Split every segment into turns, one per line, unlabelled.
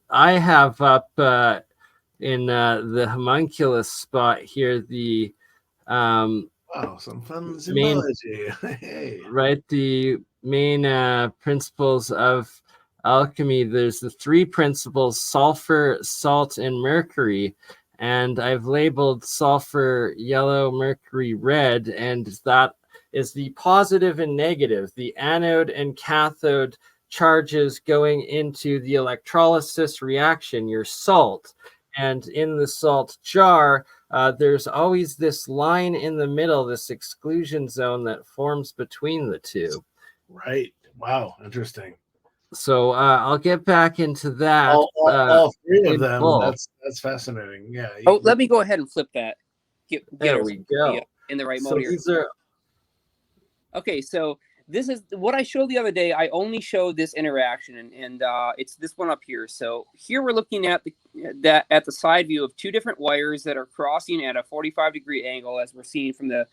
I have up in the homunculus spot here the
some fun symbology. Hey.
Right, the main principles of alchemy. There's the three principles: sulfur, salt, and mercury. And I've labeled sulfur yellow, mercury red, and that is the positive and negative, the anode and cathode charges going into the electrolysis reaction, your salt. And in the salt jar, there's always this line in the middle, this exclusion zone that forms between the two.
Right. Wow. Interesting.
So I'll get back into that.
All three of them. That's fascinating. Yeah.
Let me go ahead and flip that.
There we go.
In the right mode here.
These are...
Okay, so this is what I showed the other day. I only showed this interaction, and it's this one up here. So here we're looking at the side view of two different wires that are crossing at a 45-degree angle, as we're seeing from the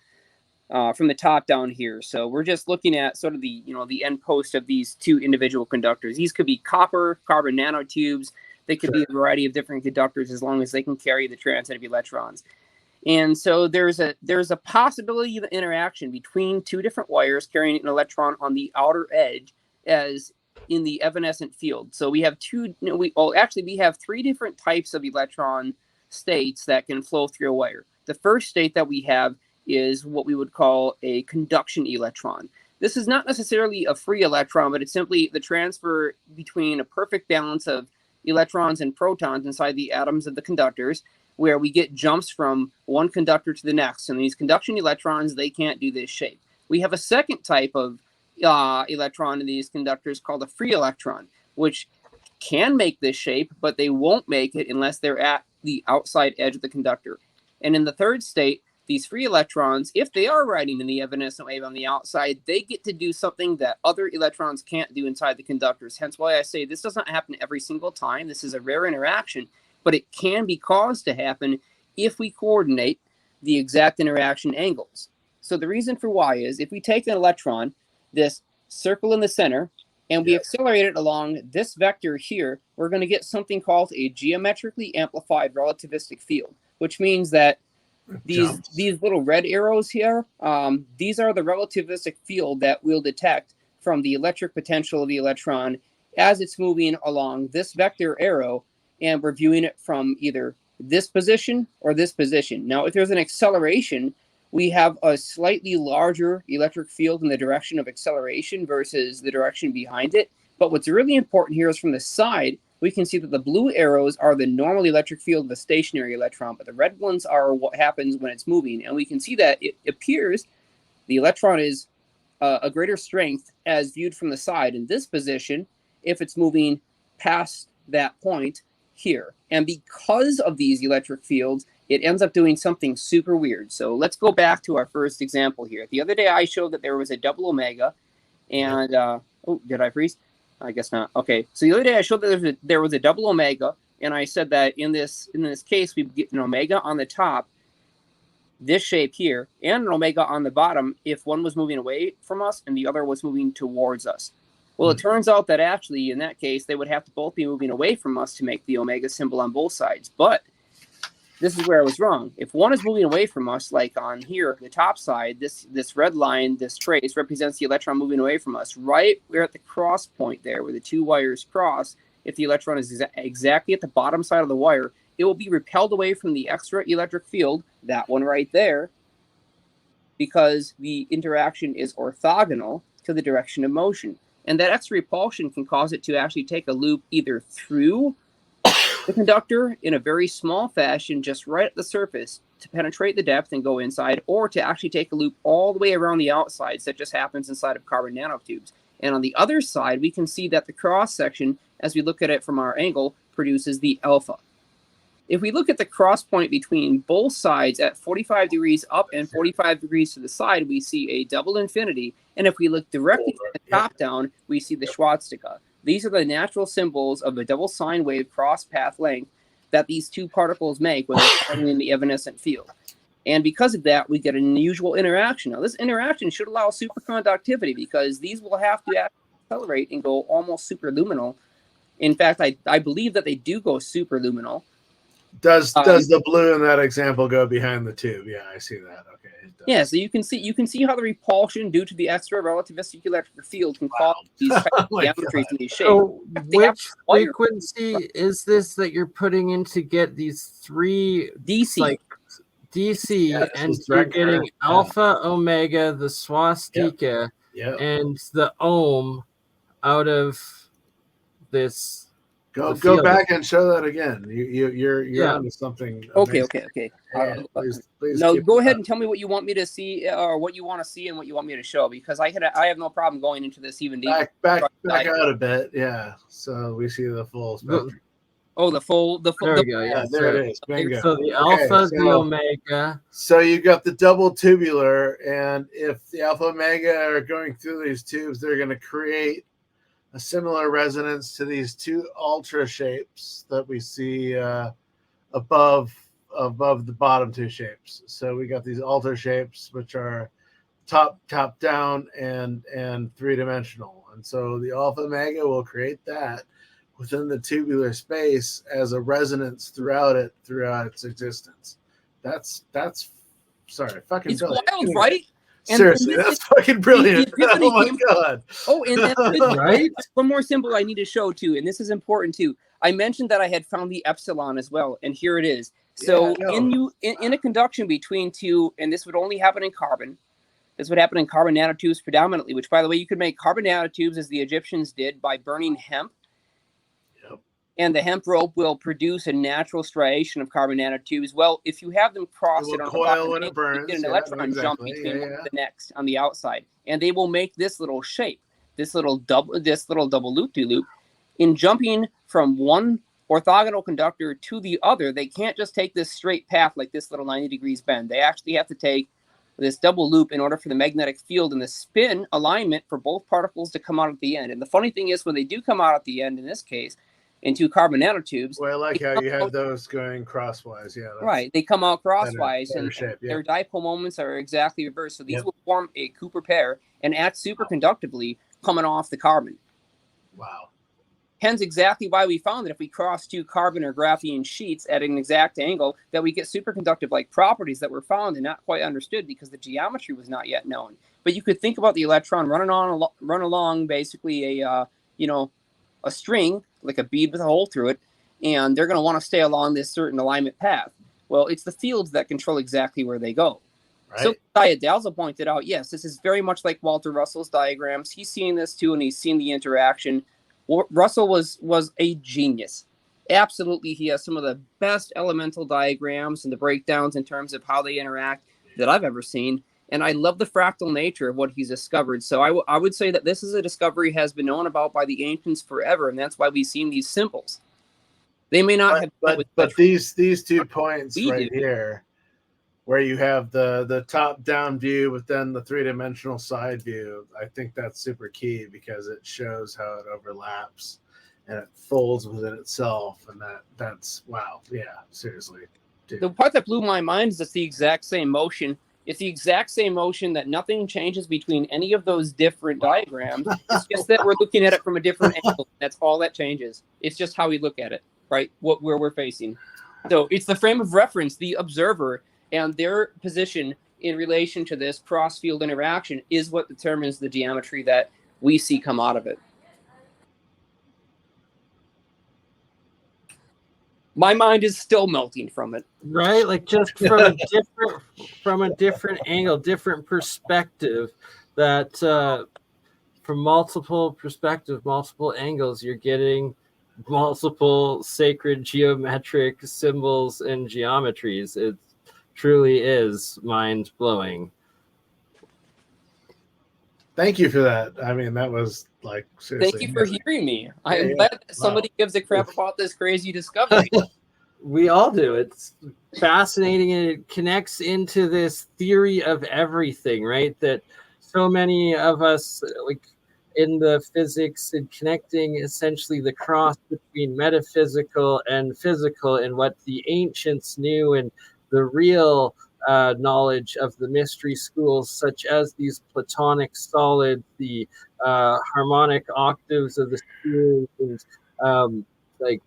top down here. So we're just looking at sort of the end post of these two individual conductors. These could be carbon nanotubes. They could be a variety of different conductors as long as they can carry the transit of electrons. And so there's a possibility of interaction between two different wires carrying an electron on the outer edge, as in the evanescent field. So we have we have three different types of electron states that can flow through a wire. The first state that we have is what we would call a conduction electron. This is not necessarily a free electron, but it's simply the transfer between a perfect balance of electrons and protons inside the atoms of the conductors, where we get jumps from one conductor to the next. And these conduction electrons, they can't do this shape. We have a second type of electron in these conductors called a free electron, which can make this shape, but they won't make it unless they're at the outside edge of the conductor. And in the third state, these free electrons, if they are riding in the evanescent wave on the outside, they get to do something that other electrons can't do inside the conductors. Hence why I say this doesn't happen every single time. This is a rare interaction, but it can be caused to happen if we coordinate the exact interaction angles. So the reason for why is if we take an electron, this circle in the center, and we accelerate it along this vector here, we're going to get something called a geometrically amplified relativistic field, which means that these little red arrows here, these are the relativistic field that we'll detect from the electric potential of the electron as it's moving along this vector arrow, and we're viewing it from either this position or this position. Now, if there's an acceleration, we have a slightly larger electric field in the direction of acceleration versus the direction behind it. But what's really important here is from the side, we can see that the blue arrows are the normal electric field of a stationary electron, but the red ones are what happens when it's moving. And we can see that it appears the electron is a greater strength as viewed from the side in this position if it's moving past that point here. And because of these electric fields, it ends up doing something super weird. So let's go back to our first example here. The other day I showed that there was a double omega, and oh, did I freeze? I guess not. Okay, so the other day I showed that there was a double omega, and I said that in this case we get an omega on the top, this shape here, and an omega on the bottom if one was moving away from us and the other was moving towards us. Well, it turns out that actually in that case they would have to both be moving away from us to make the omega symbol on both sides. But this is where I was wrong. If one is moving away from us, like on here, the top side, this red line, this trace represents the electron moving away from us. Right, we're at the cross point there where the two wires cross. If the electron is exactly at the bottom side of the wire, it will be repelled away from the extra electric field, that one right there, because the interaction is orthogonal to the direction of motion. And that extra repulsion can cause it to actually take a loop either through the conductor in a very small fashion, just right at the surface to penetrate the depth and go inside, or to actually take a loop all the way around the outsides that just happens inside of carbon nanotubes. And on the other side, we can see that the cross section, as we look at it from our angle, produces the alpha. If we look at the cross point between both sides at 45 degrees up and 45 degrees to the side, we see a double infinity. And if we look directly at the top down, we see the swastika. These are the natural symbols of a double sine wave cross path length that these two particles make when they're traveling in the evanescent field. And because of that, we get an unusual interaction. Now, this interaction should allow superconductivity because these will have to accelerate and go almost superluminal. In fact, I believe that they do go superluminal.
Does the blue in that example go behind the tube? Yeah, I see that. Okay. It does.
Yeah, so you can see how the repulsion due to the extra relativistic electric field can cause these types of geometries in these shapes.
So which frequency is this that you're putting in to get these three
DC?
Like DC, and you're getting alpha, omega, the swastika, and the ohm out of this.
Go back and show that again. You're onto something.
Okay.
Please
no, go ahead and tell me what you want me to see, or what you want to see, and what you want me to show, because I have no problem going into this even deeper.
Back out a bit, yeah. So we see the full spectrum.
Oh, the full.
There we go. Yeah,
there it is. Bingo.
So the alpha, the omega.
So you got the double tubular, and if the alpha omega are going through these tubes, they're going to create a similar resonance to these two ultra shapes that we see above the bottom two shapes. So we got these ultra shapes, which are top down and three-dimensional, and so the alpha omega will create that within the tubular space as a resonance throughout its existence. That's sorry, fucking
it's
brilliant.
Wild, right?
Seriously, that's fucking brilliant. Oh my god.
Oh, and right? One more symbol I need to show too, and this is important too. I mentioned that I had found the epsilon as well, and here it is. So in a conduction between two, and this would only happen in carbon. This would happen in carbon nanotubes predominantly, which, by the way, you could make carbon nanotubes as the Egyptians did by burning hemp. And the hemp rope will produce a natural striation of carbon nanotubes. Well, if you have them cross it on
coil when it burns,
you get an electron jump between the next on the outside, and they will make this little shape, this little double loop-de-loop. In jumping from one orthogonal conductor to the other, they can't just take this straight path like this little 90 degrees bend. They actually have to take this double loop in order for the magnetic field and the spin alignment for both particles to come out at the end. And the funny thing is, when they do come out at the end, in this case, into carbon nanotubes.
Well, I like how you have those going crosswise. Yeah,
right. They come out crosswise,
better
and
shape,
their dipole moments are exactly reversed. So these will form a Cooper pair and act superconductively coming off the carbon.
Wow.
Hence exactly why we found that if we cross two carbon or graphene sheets at an exact angle, that we get superconductive-like properties that were found and not quite understood because the geometry was not yet known. But you could think about the electron run along basically a string, like a bead with a hole through it, and they're going to want to stay along this certain alignment path. Well, it's the fields that control exactly where they go. Right. So Dalza pointed out, yes, this is very much like Walter Russell's diagrams. He's seeing this too, and he's seen the interaction. Russell was a genius. Absolutely, he has some of the best elemental diagrams and the breakdowns in terms of how they interact that I've ever seen. And I love the fractal nature of what he's discovered. So I would say that this is a discovery has been known about by the ancients forever, and that's why we've seen these symbols. They may not have,
but these 2 points here, where you have the top-down view, but then the three-dimensional side view, I think that's super key because it shows how it overlaps and it folds within itself, and that's wow, yeah, seriously. Dude.
The part that blew my mind is it's the exact same motion. It's the exact same motion, that nothing changes between any of those different diagrams. It's just that we're looking at it from a different angle. That's all that changes. It's just how we look at it, right? Where we're facing. So it's the frame of reference, the observer, and their position in relation to this cross-field interaction is what determines the geometry that we see come out of it. My mind is still melting from it.
Right? Like just from a different angle, different perspective, that from multiple perspectives, multiple angles, you're getting multiple sacred geometric symbols and geometries. It truly is mind-blowing.
Thank you for that. I mean, that was like seriously.
Thank you for hearing me. I am glad that somebody gives a crap about this crazy discovery.
We all do. It's fascinating, and it connects into this theory of everything, right? That so many of us, like in the physics, and connecting essentially the cross between metaphysical and physical, and what the ancients knew, and the real knowledge of the mystery schools, such as these Platonic solids, the harmonic octaves of the spheres, and like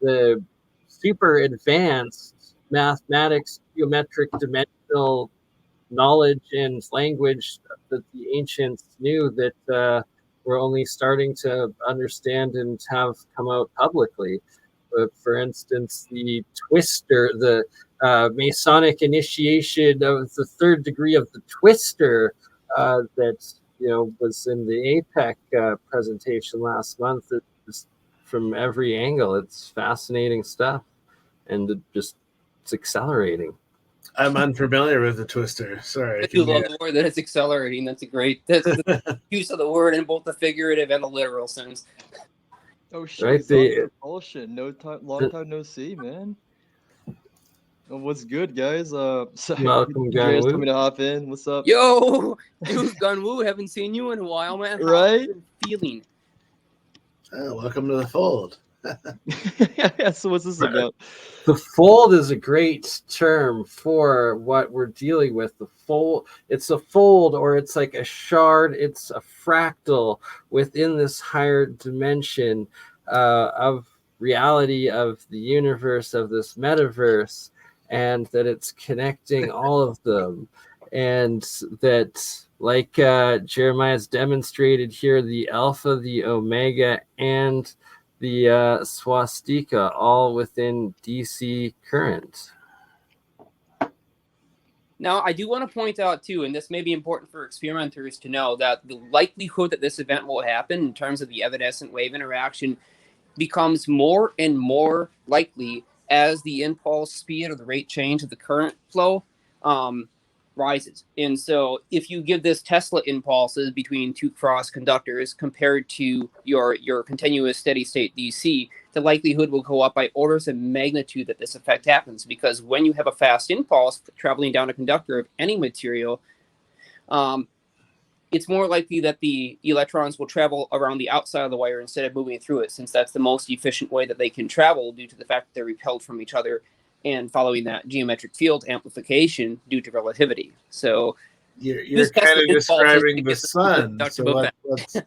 the super advanced mathematics, geometric, dimensional knowledge and language that the ancients knew that we're only starting to understand and have come out publicly. For instance, the twister, the Masonic initiation of the third degree of the twister that was in the APEC presentation last month. It's from every angle. It's fascinating stuff, and it's accelerating.
I'm unfamiliar with the twister. Sorry.
I do love the word that it's accelerating. That's the use of the word in both the figurative and the literal sense.
Oh shit! Right, bullshit. Long time no see, man. What's good, guys? Sorry,
welcome,
Gunwoo. Told me to hop in. What's up?
Yo, dude, Gunwoo. Haven't seen you in a while, man.
Right?
How feeling?
Oh, welcome to the fold.
Yeah, so what's this about?
The fold is a great term for what we're dealing with. The fold, it's a fold, or it's like a shard, it's a fractal within this higher dimension of reality, of the universe, of this metaverse, and that it's connecting all of them. And that, like Jeremiah's demonstrated here, the alpha, the omega, and the swastika, all within DC current.
Now, I do want to point out, too, and this may be important for experimenters to know, that the likelihood that this event will happen in terms of the evanescent wave interaction becomes more and more likely as the impulse speed or the rate change of the current flow rises. And so if you give this Tesla impulses between two cross conductors compared to your continuous steady state DC, the likelihood will go up by orders of magnitude that this effect happens, because when you have a fast impulse traveling down a conductor of any material, it's more likely that the electrons will travel around the outside of the wire instead of moving through it, since that's the most efficient way that they can travel due to the fact that they're repelled from each other and following that geometric field amplification due to relativity. So
you're kind of describing the sun. So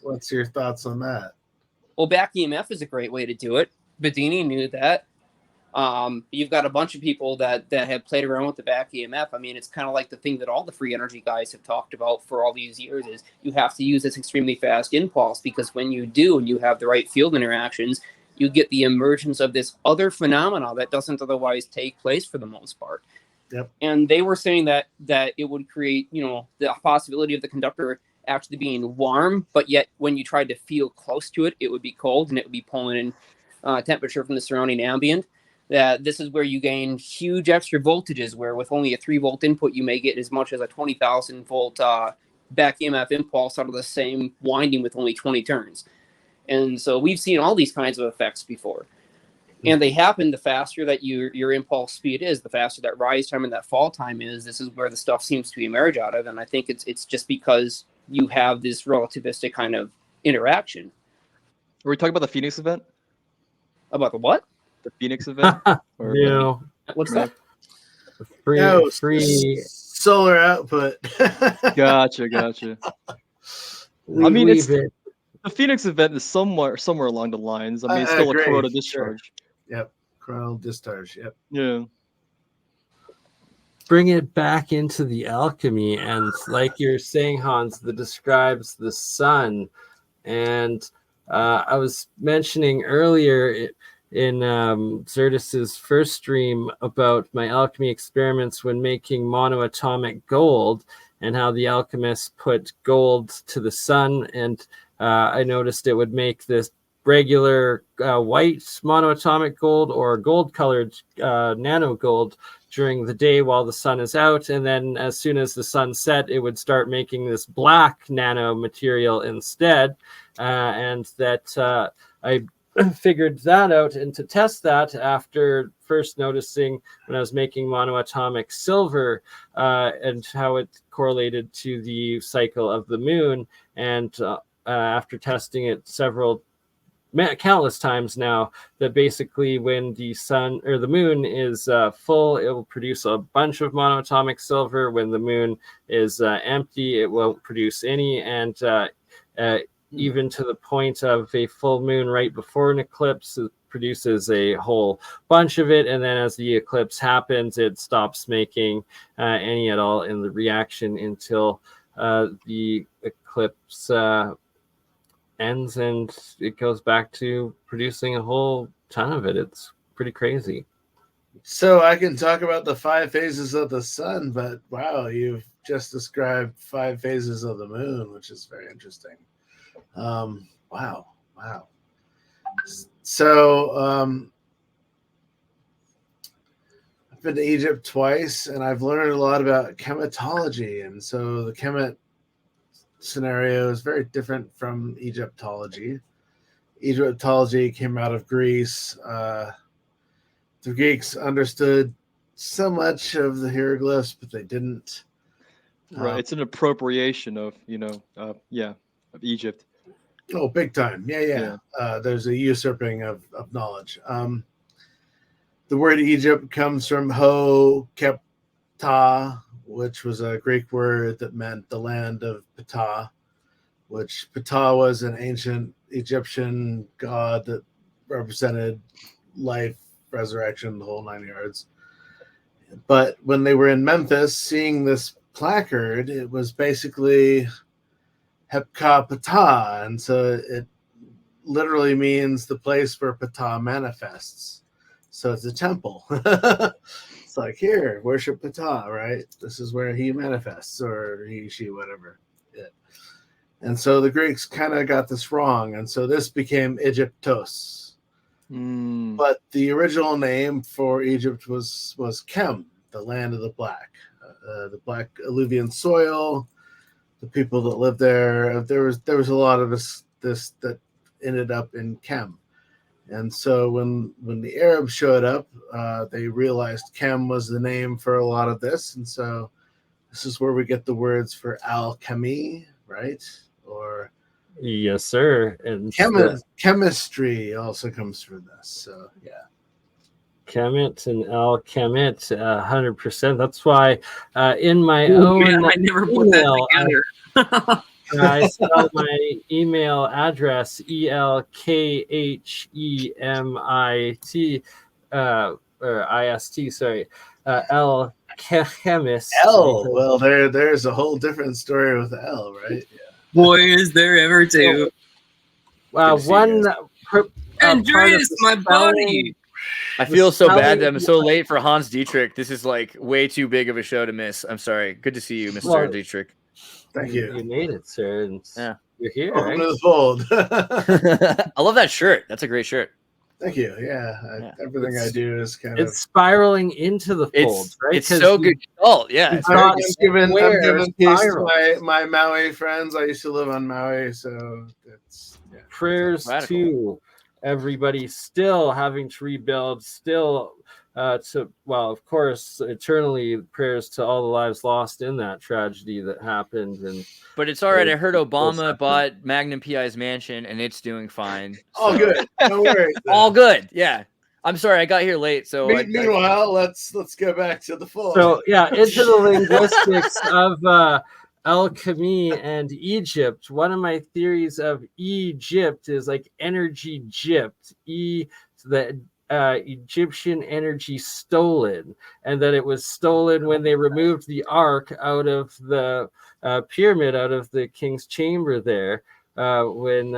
what's your thoughts on that?
Well, back EMF is a great way to do it. Bedini knew that. You've got a bunch of people that have played around with the back EMF. I mean, it's kind of like the thing that all the free energy guys have talked about for all these years is you have to use this extremely fast impulse, because when you do and you have the right field interactions, you get the emergence of this other phenomena that doesn't otherwise take place for the most part.
Yep.
And they were saying that it would create, the possibility of the conductor actually being warm, but yet when you tried to feel close to it, it would be cold and it would be pulling in temperature from the surrounding ambient. That this is where you gain huge extra voltages, where with only a 3-volt input, you may get as much as a 20,000 volt back EMF impulse out of the same winding with only 20 turns. And so we've seen all these kinds of effects before. And they happen the faster that your impulse speed is, the faster that rise time and that fall time is. This is where the stuff seems to emerge out of. And I think it's just because you have this relativistic kind of interaction.
Were we talking about the Phoenix event?
About the what?
The Phoenix event?
What's that?
Free
solar output.
Gotcha. I mean, the Phoenix event is somewhere along the lines. I mean, it's still a coronal discharge.
Sure. Yep, coronal discharge. Yep.
Yeah.
Bring it back into the alchemy, and like you're saying, Hans, that describes the sun. And I was mentioning earlier in Xirtus's first stream about my alchemy experiments when making monoatomic gold, and how the alchemists put gold to the sun, and I noticed it would make this regular white monoatomic gold or gold-colored nano gold during the day while the sun is out, and then as soon as the sun set, it would start making this black nano material instead, and that I figured that out, and to test that after first noticing when I was making monoatomic silver and how it correlated to the cycle of the moon, and after testing it countless times now, that basically when the sun or the moon is full, it will produce a bunch of monoatomic silver. When the moon is empty, it won't produce any, and even to the point of a full moon right before an eclipse. It produces a whole bunch of it, and then as the eclipse happens, it stops making any at all in the reaction until the eclipse ends, and it goes back to producing a whole ton of it. It's pretty crazy.
So I can talk about the 5 phases of the sun, but wow, you've just described 5 phases of the moon, which is very interesting. Wow. So I've been to Egypt twice, and I've learned a lot about chematology. And so the chemet scenario is very different from Egyptology. Egyptology came out of Greece. The Greeks understood so much of the hieroglyphs, but they didn't.
Right, it's an appropriation of of Egypt.
Oh, big time! Yeah. There's a usurping of knowledge. The word Egypt comes from ho kepta, which was a Greek word that meant the land of Ptah, which Ptah was an ancient Egyptian god that represented life, resurrection, the whole 9 yards. But when they were in Memphis, seeing this placard, it was basically Hepka Ptah, and so it literally means the place where Ptah manifests. So it's a temple. It's like, here, worship Ptah, right? This is where he manifests, or he, she, whatever. Yeah. And so the Greeks kind of got this wrong, and so this became Egyptos. But the original name for Egypt was Kem, the land of the black alluvial soil. The people that lived there, there was a lot of this that ended up in Kem. And so when the Arabs showed up, they realized Kem was the name for a lot of this. And so this is where we get the words for alchemy, right? Or
yes, sir. And
chemistry also comes from this. So yeah.
Chemet and Alchemist, 100%. That's why in my own
I never put that together.
I spell my email address ELKHEMIT or IST. Sorry, Alchemist.
Well, there's a whole different story with L, right? Yeah.
Boy, is there ever two.
One.
Andreas, my buddy.
I feel so bad that I'm so late for Hans Deitrich. This is like way too big of a show to miss. I'm sorry. Good to see you, Mr. Deitrich.
Thank you.
You made it, sir. And
yeah.
You're here.
Welcome to the fold.
I love that shirt. That's a great shirt.
Thank you. Yeah. Everything I do is kind
of... It's spiraling into the fold, right?
It's so good. Oh, yeah.
I'm giving peace to my Maui friends. I used to live on Maui, so it's... Yeah,
prayers to everybody still having to rebuild, still of course, eternally prayers to all the lives lost in that tragedy that happened.
But it's all right. I heard Obama bought Magnum PI's mansion, and it's doing fine.
All good. No worries.
All good. Yeah. I'm sorry, I got here late. So
meanwhile, let's go back to the fold.
So yeah, into the linguistics of alchemy and Egypt. One of my theories of Egypt is like energy gypped. The Egyptian energy stolen, and that it was stolen when they removed the ark out of the pyramid, out of the king's chamber there, when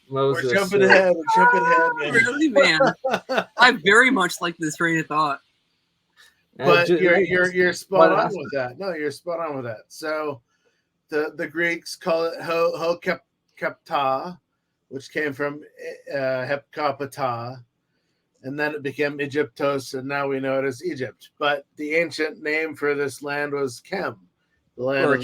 Moses...
We're jumping ahead, man.
Really, man? I very much like this train of thought.
But you're spot on with that. No, you're spot on with that. So the Greeks call it ho kepta, which came from hepkapata, and then it became Egyptos, and now we know it as Egypt. But the ancient name for this land was Kem. The land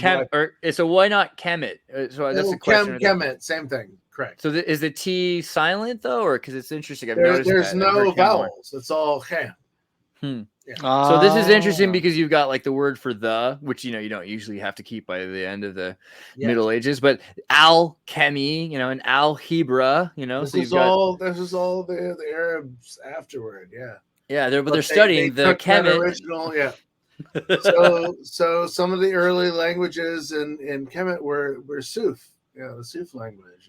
so why not Kemet? So that's the question.
Kemet, same thing. Correct.
So is the T silent though, or because it's interesting?
There's no vowels. It's all Kem.
Yeah. So this is interesting because you've got like the word for the, which you don't usually have to keep by the end of the Middle Ages, but alchemy, and algebra,
This is all the Arabs afterward,
but they're studying the Kemet
original, So some of the early languages in Kemet were Suf, the Suf language,